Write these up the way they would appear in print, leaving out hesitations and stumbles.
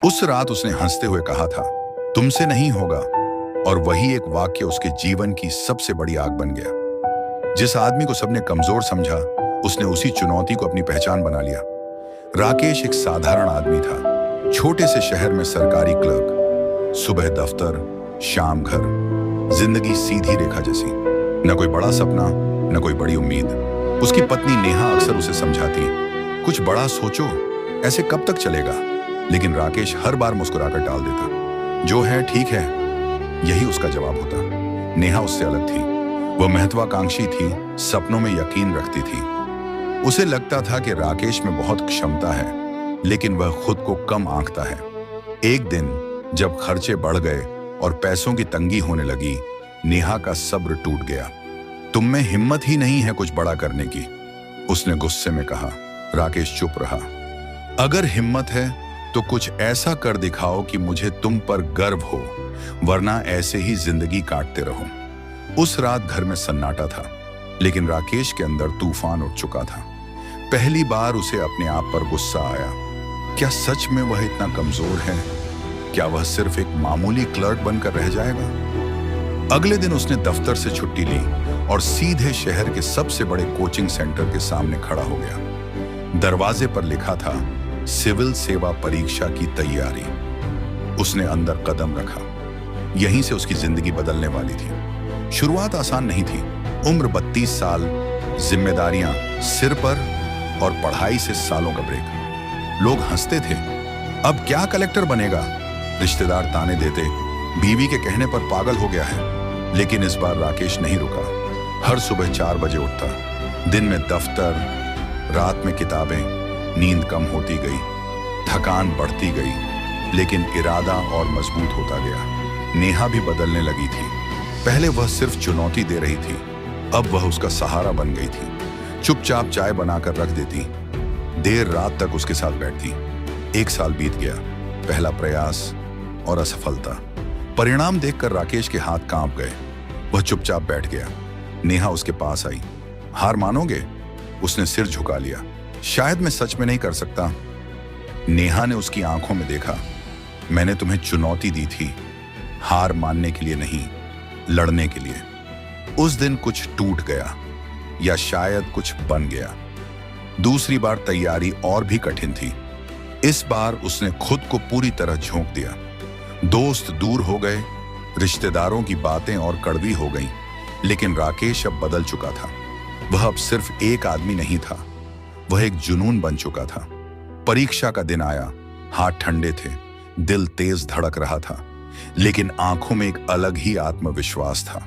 उस रात उसने हंसते हुए कहा था, तुमसे नहीं होगा, और वही एक वाक्य उसके जीवन की सबसे बड़ी आग बन गया। जिस आदमी को सबने कमजोर समझा, उसने उसी चुनौती को अपनी पहचान बना लिया। राकेश एक साधारण आदमी था, छोटे से शहर में सरकारी क्लर्क, सुबह दफ्तर, शाम घर, जिंदगी सीधी रेखा जैसी, न कोई बड़ा सपना, न कोई बड़ी उम्मीद। उसकी पत्नी नेहा अक्सर उसे समझाती, कुछ बड़ा सोचो, ऐसे कब तक चलेगा? लेकिन राकेश हर बार मुस्कुराकर टाल देता, जो है ठीक है, यही उसका जवाब होता। नेहा उससे अलग थी, वह महत्वाकांक्षी थी, सपनों में यकीन रखती थी। उसे लगता था कि राकेश में बहुत क्षमता है, लेकिन वह खुद को कम आंकता है। एक दिन जब खर्चे बढ़ गए और पैसों की तंगी होने लगी, नेहा का सब्र टूट गया। तुम में हिम्मत ही नहीं है कुछ बड़ा करने की, उसने गुस्से में कहा। राकेश चुप रहा। अगर हिम्मत है तो कुछ ऐसा कर दिखाओ कि मुझे तुम पर गर्व हो, वरना ऐसे ही जिंदगी काटते रहो। उस रात घर में सन्नाटा था, लेकिन राकेश के अंदर तूफान उठ चुका था। पहली बार उसे अपने आप पर गुस्सा आया। क्या सच में वह इतना कमजोर है? क्या वह सिर्फ एक मामूली क्लर्क बनकर रह जाएगा? अगले दिन उसने दफ्तर से छुट्टी ली और सीधे शहर के सबसे बड़े कोचिंग सेंटर के सामने खड़ा हो गया। दरवाजे पर लिखा था, सिविल सेवा परीक्षा की तैयारी। उसने अंदर कदम रखा। यहीं से उसकी जिंदगी बदलने वाली थी। शुरुआत आसान नहीं थी। उम्र 32 साल, जिम्मेदारियां सिर पर और पढ़ाई से सालों का ब्रेक। लोग हंसते थे, अब क्या कलेक्टर बनेगा? रिश्तेदार ताने देते, बीवी के कहने पर पागल हो गया है। लेकिन इस बार राकेश नहीं रुका। हर सुबह 4 बजे उठता, दिन में दफ्तर, रात में किताबें। नींद कम होती गई, थकान बढ़ती गई, लेकिन इरादा और मजबूत होता गया। नेहा भी बदलने लगी थी। पहले वह सिर्फ चुनौती दे रही थी, अब वह उसका सहारा बन गई थी। चुपचाप चाय बनाकर रख देती, देर रात तक उसके साथ बैठती। 1 साल बीत गया, पहला प्रयास और असफलता। परिणाम देखकर राकेश के हाथ कांप गए। वह चुपचाप बैठ गया। नेहा उसके पास आई। हार मानोगे? उसने सिर झुका लिया। शायद मैं सच में नहीं कर सकता। नेहा ने उसकी आंखों में देखा। मैंने तुम्हें चुनौती दी थी, हार मानने के लिए नहीं, लड़ने के लिए। उस दिन कुछ टूट गया, या शायद कुछ बन गया। दूसरी बार तैयारी और भी कठिन थी। इस बार उसने खुद को पूरी तरह झोंक दिया। दोस्त दूर हो गए, रिश्तेदारों की बातें और कड़वी हो गईं, लेकिन राकेश अब बदल चुका था। वह अब सिर्फ एक आदमी नहीं था, वह एक जुनून बन चुका था। परीक्षा का दिन आया, हाथ ठंडे थे, दिल तेज धड़क रहा था, लेकिन आंखों में एक अलग ही आत्मविश्वास था।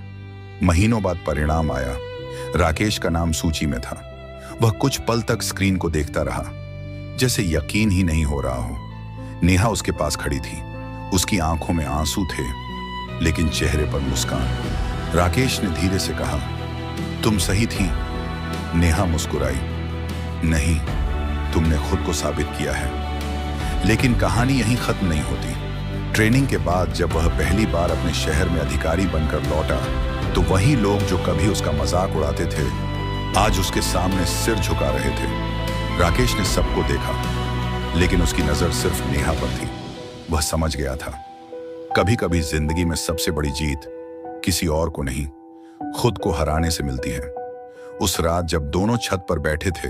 महीनों बाद परिणाम आया। राकेश का नाम सूची में था। वह कुछ पल तक स्क्रीन को देखता रहा, जैसे यकीन ही नहीं हो रहा हो। नेहा उसके पास खड़ी थी। उसकी आंखों में आंसू थे, लेकिन चेहरे पर मुस्कान। राकेश ने धीरे से कहा, तुम सही थी। नेहा मुस्कुराई। नहीं, तुमने खुद को साबित किया है। लेकिन कहानी यहीं खत्म नहीं होती। ट्रेनिंग के बाद जब वह पहली बार अपने शहर में अधिकारी बनकर लौटा, तो वही लोग जो कभी उसका मजाक उड़ाते थे, आज उसके सामने सिर झुका रहे थे। राकेश ने सबको देखा, लेकिन उसकी नजर सिर्फ नेहा पर थी। वह समझ गया था, कभी कभी जिंदगी में सबसे बड़ी जीत किसी और को नहीं, खुद को हराने से मिलती है। उस रात जब दोनों छत पर बैठे थे,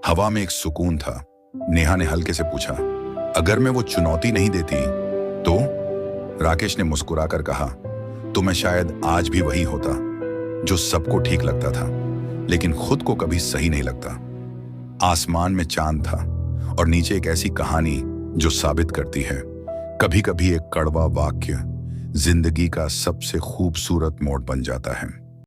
हवा में एक सुकून था। नेहा ने हल्के से पूछा, अगर मैं वो चुनौती नहीं देती तो? राकेश ने मुस्कुराकर कहा, तो मैं शायद आज भी वही होता जो सबको ठीक लगता था, लेकिन खुद को कभी सही नहीं लगता। आसमान में चांद था और नीचे एक ऐसी कहानी जो साबित करती है, कभी कभी एक कड़वा वाक्य जिंदगी का सबसे खूबसूरत मोड़ बन जाता है।